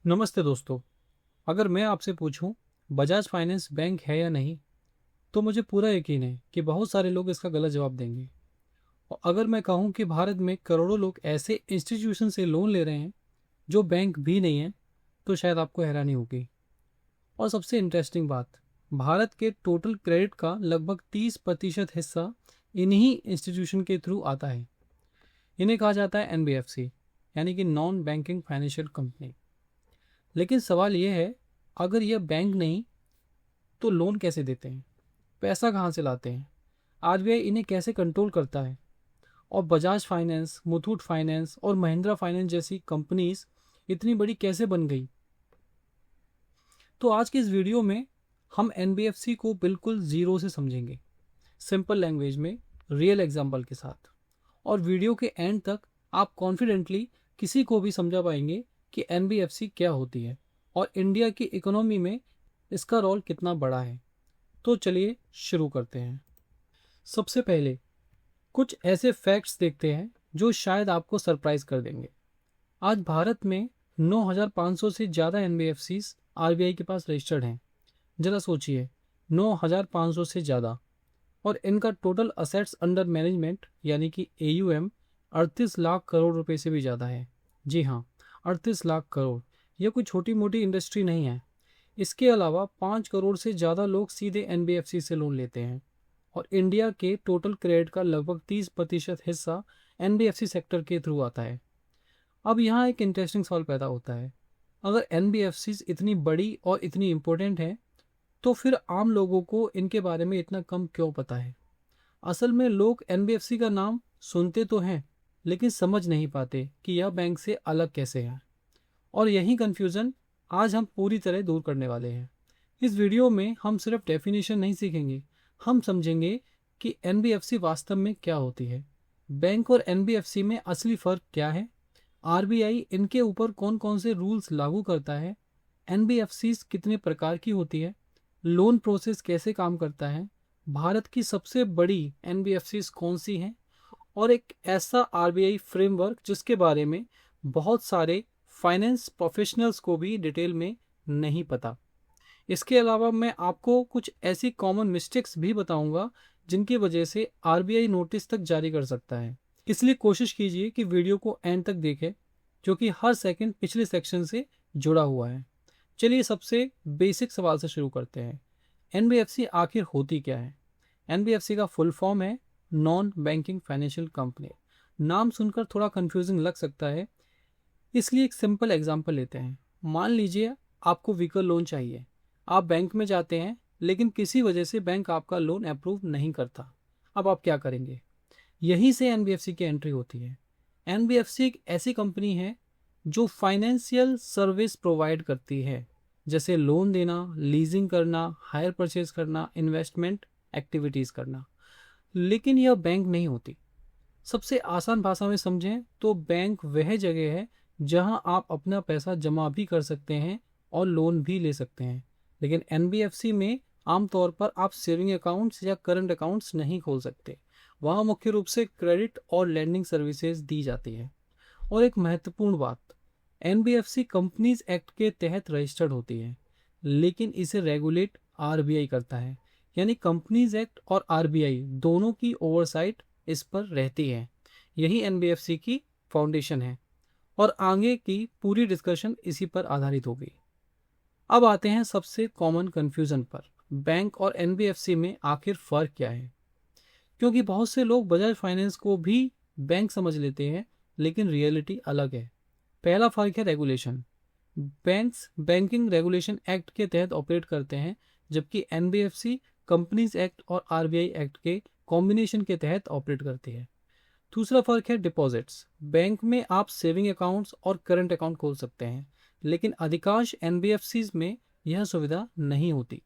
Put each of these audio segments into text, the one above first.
नमस्ते दोस्तों। अगर मैं आपसे पूछूं बजाज फाइनेंस बैंक है या नहीं, तो मुझे पूरा यकीन है कि बहुत सारे लोग इसका गलत जवाब देंगे। और अगर मैं कहूं कि भारत में करोड़ों लोग ऐसे इंस्टीट्यूशन से लोन ले रहे हैं जो बैंक भी नहीं है, तो शायद आपको हैरानी होगी। और सबसे इंटरेस्टिंग बात, भारत के टोटल क्रेडिट का लगभग 30% हिस्सा इन्हीं इंस्टीट्यूशन के थ्रू आता है। इन्हें कहा जाता है एनबीएफसी, यानी कि नॉन बैंकिंग फाइनेंशियल कंपनी। लेकिन सवाल यह है, अगर यह बैंक नहीं तो लोन कैसे देते हैं, पैसा कहाँ से लाते हैं, आरबीआई इन्हें कैसे कंट्रोल करता है, और बजाज फाइनेंस, मुथूट फाइनेंस और महिंद्रा फाइनेंस जैसी कंपनीज इतनी बड़ी कैसे बन गई। तो आज की इस वीडियो में हम एनबीएफसी को बिल्कुल जीरो से समझेंगे, सिंपल लैंग्वेज में, रियल एग्जाम्पल के साथ। और वीडियो के एंड तक आप कॉन्फिडेंटली किसी को भी समझा पाएंगे कि एनबीएफसी क्या होती है और इंडिया की इकोनॉमी में इसका रोल कितना बड़ा है। तो चलिए शुरू करते हैं। सबसे पहले कुछ ऐसे फैक्ट्स देखते हैं जो शायद आपको सरप्राइज कर देंगे। आज भारत में 9,500 से ज़्यादा एनबीएफसीज आरबीआई के पास रजिस्टर्ड हैं। जरा सोचिए, 9,500 से ज़्यादा, और इनका टोटल असेट्स अंडर मैनेजमेंट यानी कि एयूएम 38 लाख करोड़ रुपए से भी ज़्यादा है। जी हाँ, 38 लाख करोड़। यह कोई छोटी मोटी इंडस्ट्री नहीं है। इसके अलावा 5 करोड़ से ज़्यादा लोग सीधे एनबीएफसी से लोन लेते हैं, और इंडिया के टोटल क्रेडिट का लगभग 30% हिस्सा एनबीएफसी सेक्टर के थ्रू आता है। अब यहाँ एक इंटरेस्टिंग सवाल पैदा होता है, अगर एनबीएफसी इतनी बड़ी और इतनी इम्पोर्टेंट है, तो फिर आम लोगों को इनके बारे में इतना कम क्यों पता है। असल में लोग एनबीएफसी का नाम सुनते तो हैं, लेकिन समझ नहीं पाते कि यह बैंक से अलग कैसे है। और यही कन्फ्यूज़न आज हम पूरी तरह दूर करने वाले हैं। इस वीडियो में हम सिर्फ डेफिनेशन नहीं सीखेंगे, हम समझेंगे कि एनबीएफसी वास्तव में क्या होती है, बैंक और एनबीएफसी में असली फ़र्क क्या है, आरबीआई इनके ऊपर कौन कौन से रूल्स लागू करता है, एनबीएफसी कितने प्रकार की होती है, लोन प्रोसेस कैसे काम करता है, भारत की सबसे बड़ी एनबीएफसी कौन सी हैं, और एक ऐसा आरबीआई फ्रेमवर्क जिसके बारे में बहुत सारे फाइनेंस प्रोफेशनल्स को भी डिटेल में नहीं पता। इसके अलावा मैं आपको कुछ ऐसी कॉमन मिस्टेक्स भी बताऊंगा जिनकी वजह से आरबीआई नोटिस तक जारी कर सकता है। इसलिए कोशिश कीजिए कि वीडियो को एंड तक देखें, जो कि हर सेकंड पिछले सेक्शन से जुड़ा हुआ है। चलिए सबसे बेसिक सवाल से शुरू करते हैं। एनबीएफसी आखिर होती क्या है? एनबीएफसी का फुल फॉर्म है नॉन बैंकिंग फाइनेंशियल कंपनी। नाम सुनकर थोड़ा कंफ्यूजिंग लग सकता है, इसलिए एक सिंपल एग्जांपल लेते हैं। मान लीजिए आपको व्हीकल लोन चाहिए। आप बैंक में जाते हैं, लेकिन किसी वजह से बैंक आपका लोन अप्रूव नहीं करता। अब आप क्या करेंगे? यहीं से एनबीएफसी की एंट्री होती है। एनबीएफसी एक ऐसी कंपनी है जो फाइनेंशियल सर्विस प्रोवाइड करती है, जैसे लोन देना, लीजिंग करना, हायर परचेज करना, इन्वेस्टमेंट एक्टिविटीज़ करना। लेकिन यह बैंक नहीं होती। सबसे आसान भाषा में समझें तो बैंक वह जगह है जहां आप अपना पैसा जमा भी कर सकते हैं और लोन भी ले सकते हैं। लेकिन एनबीएफसी में आमतौर पर आप सेविंग अकाउंट्स या करंट अकाउंट्स नहीं खोल सकते। वहाँ मुख्य रूप से क्रेडिट और लैंडिंग सर्विसेज दी जाती है। और एक महत्वपूर्ण बात, एनबीएफसी कंपनीज एक्ट के तहत रजिस्टर्ड होती है, लेकिन इसे रेगुलेट आरबीआई करता है। यानी कंपनीज एक्ट और आरबीआई दोनों की ओवरसाइट इस पर रहती है। यही एनबीएफसी की फाउंडेशन है, और आगे की पूरी डिस्कशन इसी पर आधारित होगी। अब आते हैं सबसे कॉमन कंफ्यूजन पर, बैंक और एनबीएफसी में आखिर फ़र्क क्या है। क्योंकि बहुत से लोग बजाज फाइनेंस को भी बैंक समझ लेते हैं, लेकिन रियलिटी अलग है। पहला फ़र्क है regulation. Banks banking regulation act के तहत ऑपरेट करते हैं, जबकि एनबीएफसी कंपनीज एक्ट और आरबीआई एक्ट के कॉम्बिनेशन के तहत ऑपरेट करती है। दूसरा फर्क है डिपॉजिट्स। बैंक में आप सेविंग अकाउंट्स और करंट अकाउंट खोल सकते हैं, लेकिन अधिकांश एनबीएफसीज में यह सुविधा नहीं होती।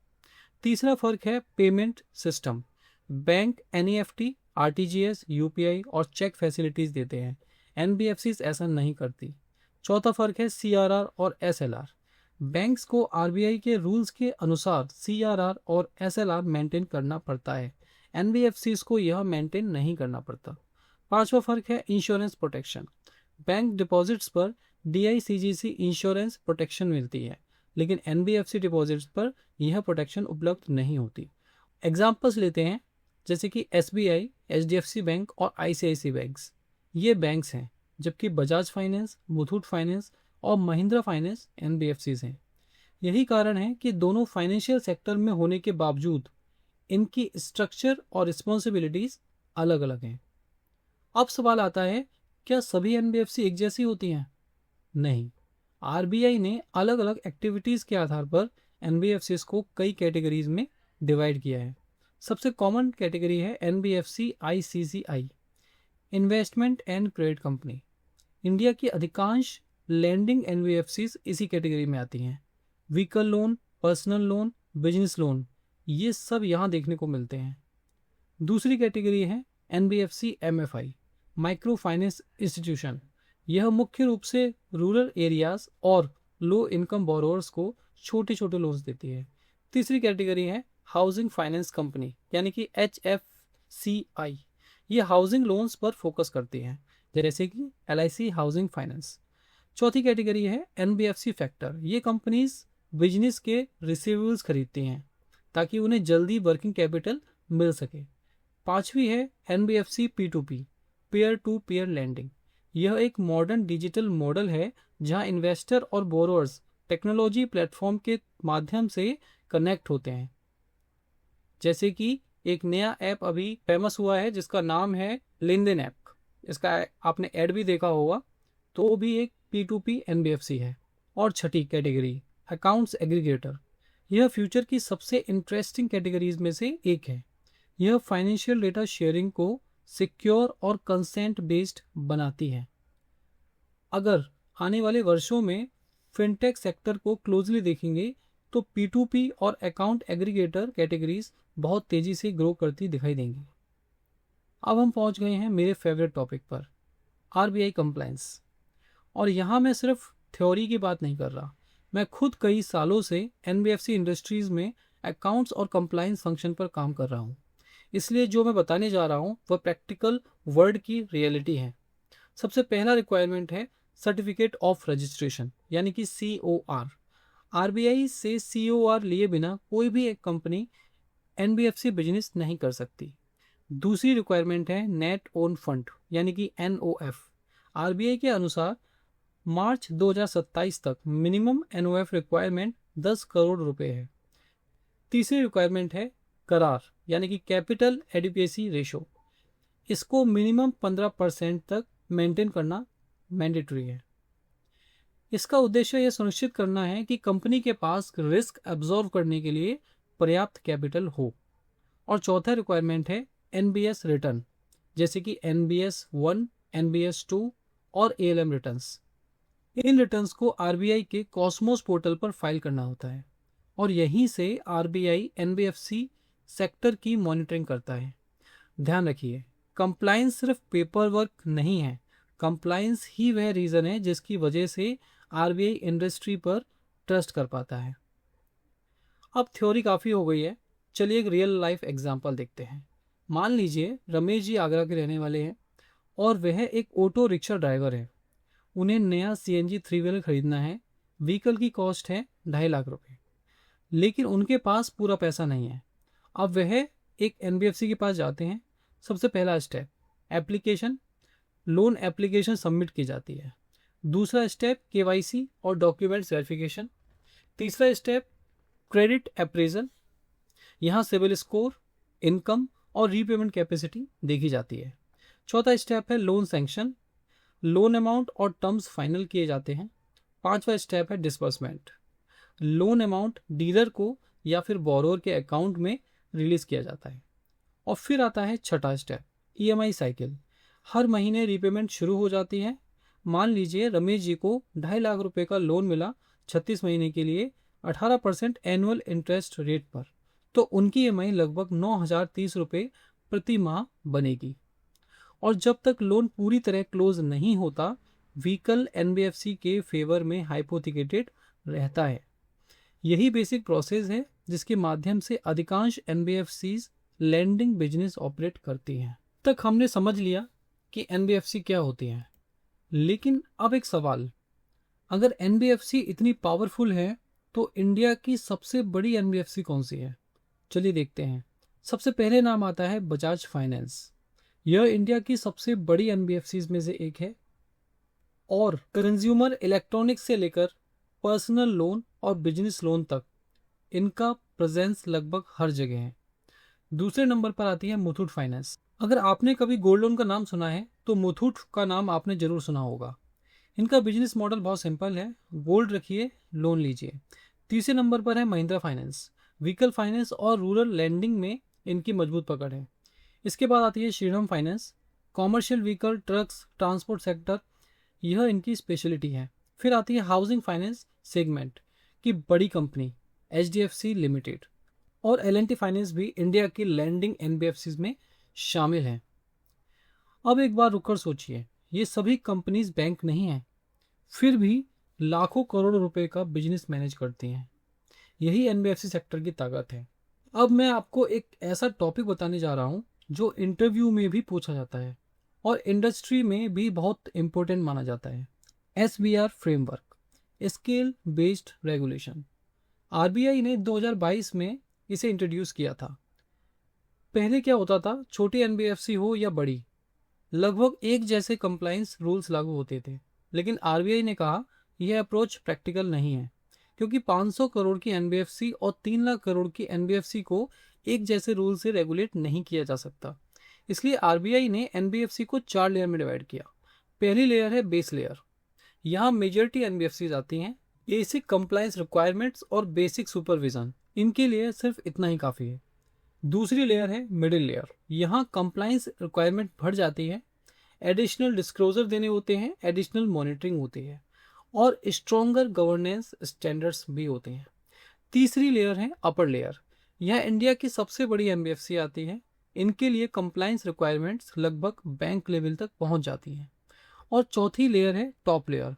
तीसरा फर्क है payment system. Bank NEFT, RTGS, UPI और चेक फैसिलिटीज देते हैं, एनबीएफसीज ऐसा नहीं करती। चौथा फर्क है सीआरआर और एसएलआर। बैंक्स को आरबीआई के रूल्स के अनुसार सीआरआर और एसएलआर मेंटेन करना पड़ता है, एनबीएफसीज को यह मेंटेन नहीं करना पड़ता। पांचवा फर्क है इंश्योरेंस प्रोटेक्शन। बैंक डिपॉजिट्स पर DICGC इंश्योरेंस प्रोटेक्शन मिलती है, लेकिन NBFC डिपॉजिट्स पर यह प्रोटेक्शन उपलब्ध नहीं होती। एग्जाम्पल्स लेते हैं, जैसे कि SBI, HDFC बैंक और ICICI बैंक्स, ये बैंक्स हैं, जबकि बजाज फाइनेंस, मुथूट फाइनेंस और महिंद्रा फाइनेंस NBFCs हैं। यही कारण है कि दोनों फाइनेंशियल सेक्टर में होने के बावजूद इनकी स्ट्रक्चर और रिस्पॉन्सिबिलिटीज अलग अलग हैं। अब सवाल आता है, क्या सभी NBFC एक जैसी होती हैं? नहीं। RBI ने अलग अलग एक्टिविटीज़ के आधार पर NBFCs को कई कैटेगरीज में डिवाइड किया है। सबसे कॉमन कैटेगरी है NBFC ICCI, investment and credit company. India की अधिकांश लैंडिंग NBFCs इसी कैटेगरी में आती हैं। Vehicle loan, personal loan, business loan, ये सब यहाँ देखने को मिलते हैं। दूसरी कैटेगरी है NBFC MFI, micro finance institution. यह मुख्य रूप से रूरल एरियाज और लो इनकम बोरोअर्स को छोटे छोटे लोन्स देती है। तीसरी कैटेगरी है हाउसिंग फाइनेंस कंपनी, यानी कि HFCI। ये हाउसिंग लोन्स पर फोकस करती हैं, जैसे कि LIC हाउसिंग फाइनेंस। चौथी कैटेगरी है NBFC फैक्टर। ये कंपनीज बिजनेस के रिसीवेबल्स खरीदती हैं ताकि उन्हें जल्दी वर्किंग कैपिटल मिल सके। पांचवी है NBFC P2P, peer to peer lending. यह एक मॉडर्न डिजिटल मॉडल है जहां इन्वेस्टर और बोरोअर्स टेक्नोलॉजी प्लेटफॉर्म के माध्यम से कनेक्ट होते हैं। जैसे कि एक नया ऐप अभी फेमस हुआ है जिसका नाम है लेन देन ऐप, इसका आपने ऐड भी देखा होगा, तो वो भी एक P2P NBFC है। और छठी कैटेगरी अकाउंट्स एग्रीगेटर। यह फ्यूचर की सबसे इंटरेस्टिंग कैटेगरीज में से एक है। यह फाइनेंशियल डेटा शेयरिंग को सिक्योर और कंसेंट बेस्ड बनाती है। अगर आने वाले वर्षों में फिनटेक सेक्टर को क्लोजली देखेंगे तो P2P और अकाउंट एग्रीगेटर कैटेगरीज बहुत तेजी से ग्रो करती दिखाई देंगी। अब हम पहुंच गए हैं मेरे फेवरेट टॉपिक पर, RBI कंप्लायंस। और यहाँ मैं सिर्फ थ्योरी की बात नहीं कर रहा, मैं खुद कई सालों से NBFC इंडस्ट्रीज में अकाउंट्स और कंप्लायंस फंक्शन पर काम कर रहा हूँ। इसलिए जो मैं बताने जा रहा हूँ वह प्रैक्टिकल वर्ल्ड की रियलिटी है। सबसे पहला रिक्वायरमेंट है सर्टिफिकेट ऑफ रजिस्ट्रेशन, यानी कि COR। RBI से COR लिए बिना कोई भी एक कंपनी NBFC बिजनेस नहीं कर सकती। दूसरी रिक्वायरमेंट है नेट ओन फंड, यानी कि NOF। RBI के अनुसार मार्च 2027 तक मिनिमम NOF रिक्वायरमेंट 10 करोड़ रुपए है। तीसरी रिक्वायरमेंट है करार, यानी कि कैपिटल एडिक्वेसी रेशो। इसको मिनिमम 15% तक मेंटेन करना मैंडेटरी है। इसका उद्देश्य यह सुनिश्चित करना है कि कंपनी के पास रिस्क एब्जॉर्व करने के लिए पर्याप्त कैपिटल हो। और चौथा रिक्वायरमेंट है NBS रिटर्न, जैसे कि NBS 1, NBS 2 और ALM रिटर्न्स। इन रिटर्न्स को RBI के कॉस्मोस पोर्टल पर फाइल करना होता है और यहीं से RBI NBFC सेक्टर की मॉनिटरिंग करता है। ध्यान रखिए, कंप्लायंस सिर्फ पेपर वर्क नहीं है, कंप्लायंस ही वह रीज़न है जिसकी वजह से RBI इंडस्ट्री पर ट्रस्ट कर पाता है। अब थ्योरी काफ़ी हो गई है, चलिए एक रियल लाइफ एग्जांपल देखते हैं। मान लीजिए रमेश जी आगरा के रहने वाले हैं और वह एक ऑटो रिक्शा ड्राइवर है। उन्हें नया CNG 3 व्हीलर खरीदना है। व्हीकल की कॉस्ट है 2.5 लाख रुपए, लेकिन उनके पास पूरा पैसा नहीं है। अब वह एक NBFC के पास जाते हैं। सबसे पहला step application, loan application submit की जाती है। दूसरा स्टेप KYC और डॉक्यूमेंट्स वेरिफिकेशन। तीसरा स्टेप क्रेडिट अप्रेजल, यहाँ सिविल स्कोर, इनकम और रीपेमेंट कैपेसिटी देखी जाती है। चौथा स्टेप है लोन सैंक्शन, लोन अमाउंट और टर्म्स फाइनल किए जाते हैं। पांचवा स्टेप है डिसबर्समेंट, लोन अमाउंट डीलर को या फिर बोरोअर के अकाउंट में रिलीज किया जाता है। और फिर आता है छठा स्टेप EMI साइकिल, हर महीने रीपेमेंट शुरू हो जाती है। मान लीजिए रमेश जी को 2.5 लाख रुपए का लोन मिला 36 महीने के लिए 18% एनुअल इंटरेस्ट रेट पर, तो उनकी EMI लगभग 9,030 रुपये प्रति माह बनेगी। और जब तक लोन पूरी तरह क्लोज नहीं होता, व्हीकल NBFC के फेवर में हाइपोथिकेटेड रहता है। यही बेसिक प्रोसेस है जिसके माध्यम से अधिकांश NBFCs लैंडिंग बिजनेस ऑपरेट करती हैं। तक हमने समझ लिया कि NBFC क्या होती हैं, लेकिन अब एक सवाल, अगर एनबीएफसी इतनी पावरफुल है तो इंडिया की सबसे बड़ी एनबीएफसी कौन सी है? चलिए देखते हैं। सबसे पहले नाम आता है बजाज फाइनेंस। यह इंडिया की सबसे बड़ी एनबीएफसी में से एक है और कंज्यूमर इलेक्ट्रॉनिक्स से लेकर पर्सनल लोन और बिजनेस लोन तक इनका प्रेजेंस लगभग हर जगह है। दूसरे नंबर पर आती है मुथूट फाइनेंस। अगर आपने कभी गोल्ड लोन का नाम सुना है तो मुथूट का नाम आपने जरूर सुना होगा। इनका बिजनेस मॉडल बहुत सिंपल है, गोल्ड रखिए, लोन लीजिए। तीसरे नंबर पर है महिंद्रा फाइनेंस। व्हीकल फाइनेंस और रूरल लैंडिंग में इनकी मजबूत पकड़ है। इसके बाद आती है Shriram finance. Commercial vehicle, trucks, transport sector, यह इनकी स्पेशलिटी है। फिर आती है हाउसिंग फाइनेंस सेगमेंट की बड़ी कंपनी एचडीएफसी लिमिटेड, और एल&टी फाइनेंस भी इंडिया की लैंडिंग एनबीएफसी में शामिल है। अब एक बार रुककर सोचिए, ये सभी कंपनीज बैंक नहीं हैं, फिर भी लाखों करोड़ रुपए का बिजनेस मैनेज करती हैं। यही एनबीएफसी सेक्टर की ताकत है। अब मैं आपको एक ऐसा टॉपिक बताने जा रहा हूँ जो इंटरव्यू में भी पूछा जाता है और इंडस्ट्री में भी बहुत इंपॉर्टेंट माना जाता है। SBR framework, scale based regulation. RBI ने 2022 में इसे इंट्रोड्यूस किया था। पहले क्या होता था, छोटी एनबीएफसी हो या बड़ी, लगभग एक जैसे कंप्लायंस रूल्स लागू होते थे। लेकिन आरबीआई ने कहा यह अप्रोच प्रैक्टिकल नहीं है, क्योंकि 500 करोड़ की एनबीएफसी और 3 लाख करोड़ की एनबीएफसी को एक जैसे रूल से रेगुलेट नहीं किया जा सकता। इसलिए आरबीआई ने एनबीएफसी को 4 लेयर में डिवाइड किया। पहली लेयर है बेस लेयर। यहाँ मेजॉरिटी एनबीएफसी आती हैं। बेसिक कंप्लायंस रिक्वायरमेंट्स और बेसिक सुपरविजन, इनके लिए सिर्फ इतना ही काफ़ी है। दूसरी लेयर है मिडिल लेयर। यहाँ कंप्लायंस रिक्वायरमेंट बढ़ जाती है, एडिशनल डिस्क्लोजर देने होते हैं, एडिशनल मॉनिटरिंग होती है और स्ट्रॉन्गर गवर्नेंस स्टैंडर्ड्स भी होते हैं। तीसरी लेयर है अपर लेयर। यह इंडिया की सबसे बड़ी एनबीएफसी आती है। इनके लिए कंप्लायंस रिक्वायरमेंट्स लगभग बैंक लेवल तक पहुंच जाती हैं। और चौथी लेयर है टॉप लेयर।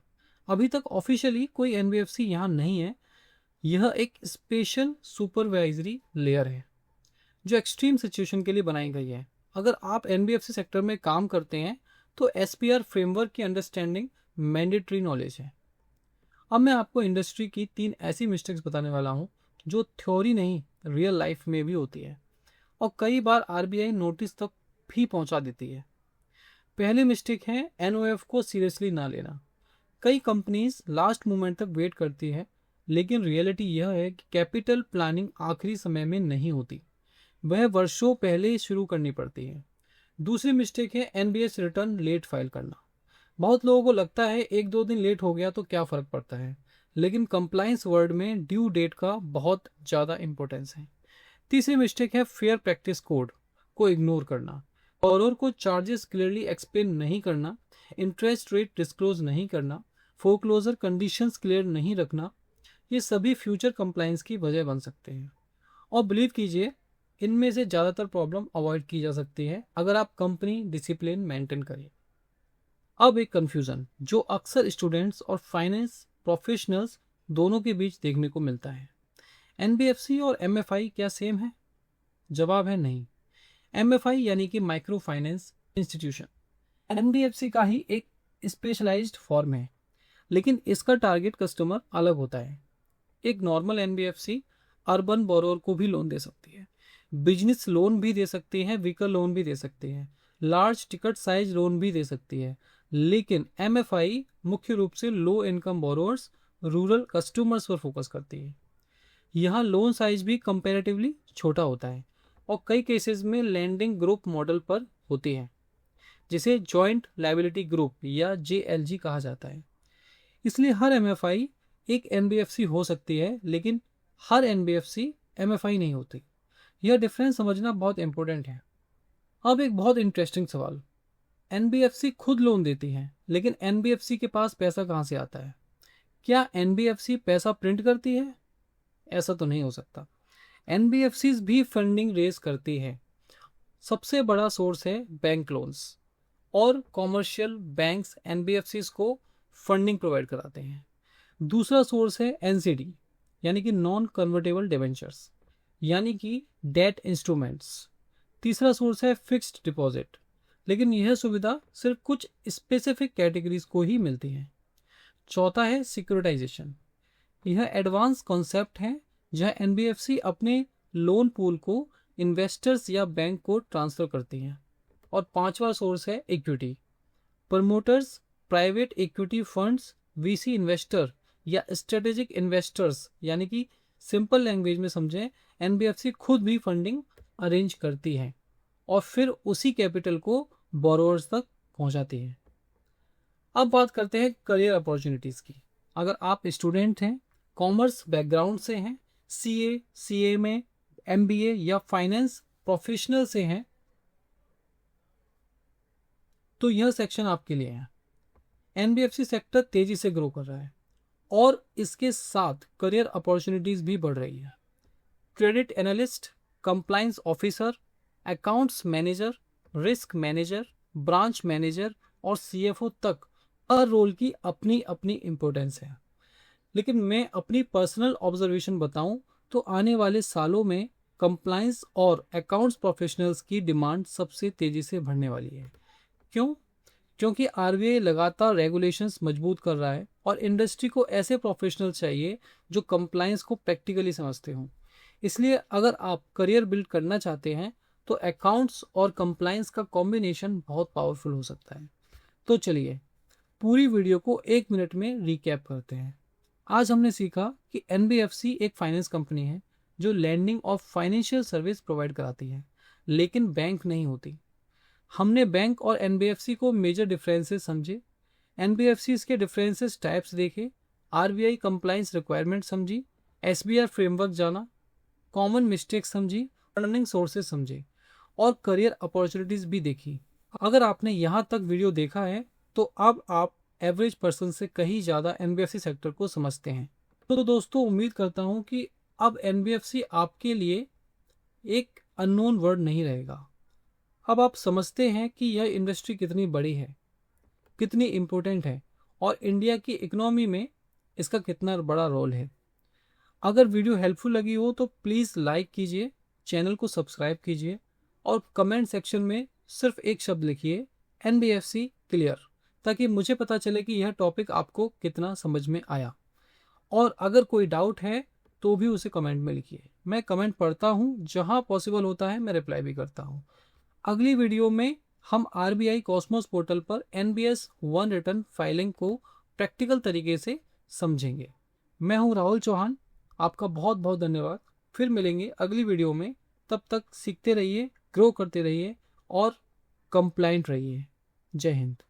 अभी तक ऑफिशियली कोई एनबीएफसी यहाँ नहीं है। यह एक स्पेशल सुपरवाइजरी लेयर है जो एक्सट्रीम सिचुएशन के लिए बनाई गई है। अगर आप एनबीएफसी सेक्टर में काम करते हैं तो एसपीआर फ्रेमवर्क की अंडरस्टैंडिंग मैंडेटरी नॉलेज है। अब मैं आपको इंडस्ट्री की 3 ऐसी मिस्टेक्स बताने वाला हूँ जो थ्योरी नहीं, रियल लाइफ में भी होती है और कई बार आरबीआई नोटिस तक भी पहुंचा देती है। पहली मिस्टेक है एनओएफ को सीरियसली ना लेना। कई कंपनीज लास्ट मोमेंट तक वेट करती है, लेकिन रियलिटी यह है कि कैपिटल प्लानिंग आखिरी समय में नहीं होती, वह वर्षों पहले शुरू करनी पड़ती है। दूसरी मिस्टेक है एनबीएस रिटर्न लेट फाइल करना। बहुत लोगों को लगता है 1-2 दिन लेट हो गया तो क्या फ़र्क पड़ता है, लेकिन कंप्लायंस वर्ल्ड में ड्यू डेट का बहुत ज़्यादा इंपॉर्टेंस है। तीसरी मिस्टेक है फेयर प्रैक्टिस कोड को इग्नोर करना, बोरोर को चार्जेस क्लियरली एक्सप्लेन नहीं करना, इंटरेस्ट रेट डिस्क्लोज नहीं करना, फोरक्लोजर कंडीशंस क्लियर नहीं रखना। ये सभी फ्यूचर कंप्लायंस की वजह बन सकते हैं और बिलीव कीजिए इनमें से ज़्यादातर प्रॉब्लम अवॉइड की जा सकती है अगर आप कंपनी डिसिप्लिन मेंटेन करें। अब एक कंफ्यूजन जो अक्सर स्टूडेंट्स और फाइनेंस प्रोफेशनल्स दोनों के बीच देखने को मिलता है, एनबीएफसी और एमएफआई क्या सेम है? जवाब है नहीं। एमएफआई यानी कि माइक्रो फाइनेंस इंस्टीट्यूशन एनबीएफसी का ही एक स्पेशलाइज्ड फॉर्म है, लेकिन इसका टारगेट कस्टमर अलग होता है। एक नॉर्मल एनबीएफसी अर्बन बोरोर को भी लोन दे सकती है, बिजनेस लोन भी दे सकती है, व्हीकल लोन भी दे सकती है, लार्ज टिकट साइज लोन भी दे सकती है। लेकिन एमएफआई मुख्य रूप से low income borrowers, rural customers पर फोकस करती है। यहाँ लोन साइज भी कंपैरेटिवली छोटा होता है और कई केसेस में लैंडिंग ग्रुप मॉडल पर होती है, जिसे जॉइंट लायबिलिटी ग्रुप या जेएलजी कहा जाता है। इसलिए हर एमएफआई एक एनबीएफसी हो सकती है, लेकिन हर एनबीएफसी एमएफआई नहीं होती। यह डिफरेंस समझना बहुत इंपॉर्टेंट है। अब एक बहुत इंटरेस्टिंग सवाल, एनबीएफसी खुद लोन देती है, लेकिन एनबीएफसी के पास पैसा कहाँ से आता है? क्या एनबीएफसी पैसा प्रिंट करती है? ऐसा तो नहीं हो सकता। एनबीएफसी भी फंडिंग रेज करती है। सबसे बड़ा सोर्स है बैंक लोन्स और कॉमर्शियल बैंक्स एनबीएफसी को फंडिंग प्रोवाइड कराते हैं। दूसरा सोर्स है एनसीडी यानी कि नॉन कन्वर्टेबल डिबेंचर्स यानी कि डेट इंस्ट्रूमेंट्स। तीसरा सोर्स है फिक्स्ड डिपॉजिट, लेकिन यह सुविधा सिर्फ कुछ स्पेसिफिक कैटेगरीज को ही मिलती है। चौथा है सिक्योरिटाइजेशन। यह एडवांस कॉन्सेप्ट है जहां एनबीएफसी अपने लोन पूल को इन्वेस्टर्स या बैंक को ट्रांसफर करती हैं। और पांचवा सोर्स है equity. Promoters, private equity funds, VC investor या स्ट्रेटेजिक इन्वेस्टर्स, यानी कि सिंपल लैंग्वेज में समझें, एनबीएफसी खुद भी फंडिंग अरेंज करती है और फिर उसी कैपिटल को बोरोवर्स तक पहुंचाती है। अब बात करते हैं करियर अपॉर्चुनिटीज़ की। अगर आप स्टूडेंट हैं, कॉमर्स बैकग्राउंड से हैं, सीए में, एमबीए या फाइनेंस प्रोफेशनल से हैं, तो यह सेक्शन आपके लिए है। एनबीएफसी सेक्टर तेजी से ग्रो कर रहा है और इसके साथ करियर अपॉर्चुनिटीज भी बढ़ रही है। Credit analyst, compliance officer, accounts manager, risk manager, branch manager और सीएफओ तक हर रोल की अपनी अपनी इंपॉर्टेंस है। लेकिन मैं अपनी पर्सनल ऑब्जर्वेशन बताऊं तो आने वाले सालों में कंप्लायंस और अकाउंट्स प्रोफेशनल्स की डिमांड सबसे तेजी से बढ़ने वाली है। क्यों? क्योंकि आरबीआई लगातार रेगुलेशंस मजबूत कर रहा है और इंडस्ट्री को ऐसे प्रोफेशनल चाहिए जो कंप्लायंस को प्रैक्टिकली समझते हों। इसलिए अगर आप करियर बिल्ड करना चाहते हैं तो अकाउंट्स और कंप्लायंस का कॉम्बिनेशन बहुत पावरफुल हो सकता है। तो चलिए पूरी वीडियो को 1 मिनट में रिकैप करते हैं। आज हमने सीखा कि एनबीएफसी एक फाइनेंस कंपनी है जो लैंडिंग और फाइनेंशियल सर्विस प्रोवाइड कराती है, लेकिन बैंक नहीं होती। हमने बैंक और एनबीएफसी को मेजर डिफरेंसेस समझे, एनबीएफसी के डिफरेंसेस टाइप्स देखे, आरबीआई कंप्लायंस रिक्वायरमेंट समझी, एसबीआई फ्रेमवर्क जाना, कॉमन मिस्टेक समझी, अर्निंग सोर्सेज समझे और करियर अपॉर्चुनिटीज भी देखी। अगर आपने यहाँ तक वीडियो देखा है तो अब आप एवरेज पर्सन से कहीं ज़्यादा एनबीएफसी सेक्टर को समझते हैं। तो दोस्तों, उम्मीद करता हूँ कि अब एनबीएफसी आपके लिए एक अननोन वर्ड नहीं रहेगा। अब आप समझते हैं कि यह इंडस्ट्री कितनी बड़ी है, कितनी इम्पोर्टेंट है और इंडिया की इकोनॉमी में इसका कितना बड़ा रोल है। अगर वीडियो हेल्पफुल लगी हो तो प्लीज़ लाइक कीजिए, चैनल को सब्सक्राइब कीजिए और कमेंट सेक्शन में सिर्फ एक शब्द लिखिए, एनबीएफसी क्लियर, ताकि मुझे पता चले कि यह टॉपिक आपको कितना समझ में आया। और अगर कोई डाउट है तो भी उसे कमेंट में लिखिए। मैं कमेंट पढ़ता हूँ, जहाँ पॉसिबल होता है मैं रिप्लाई भी करता हूँ। अगली वीडियो में हम आरबीआई कॉस्मोस पोर्टल पर एनबीएस 1 रिटर्न फाइलिंग को प्रैक्टिकल तरीके से समझेंगे। मैं हूँ राहुल चौहान, आपका बहुत बहुत धन्यवाद। फिर मिलेंगे अगली वीडियो में, तब तक सीखते रहिए, ग्रो करते रहिए और कंप्लायंट रहिए। जय हिंद।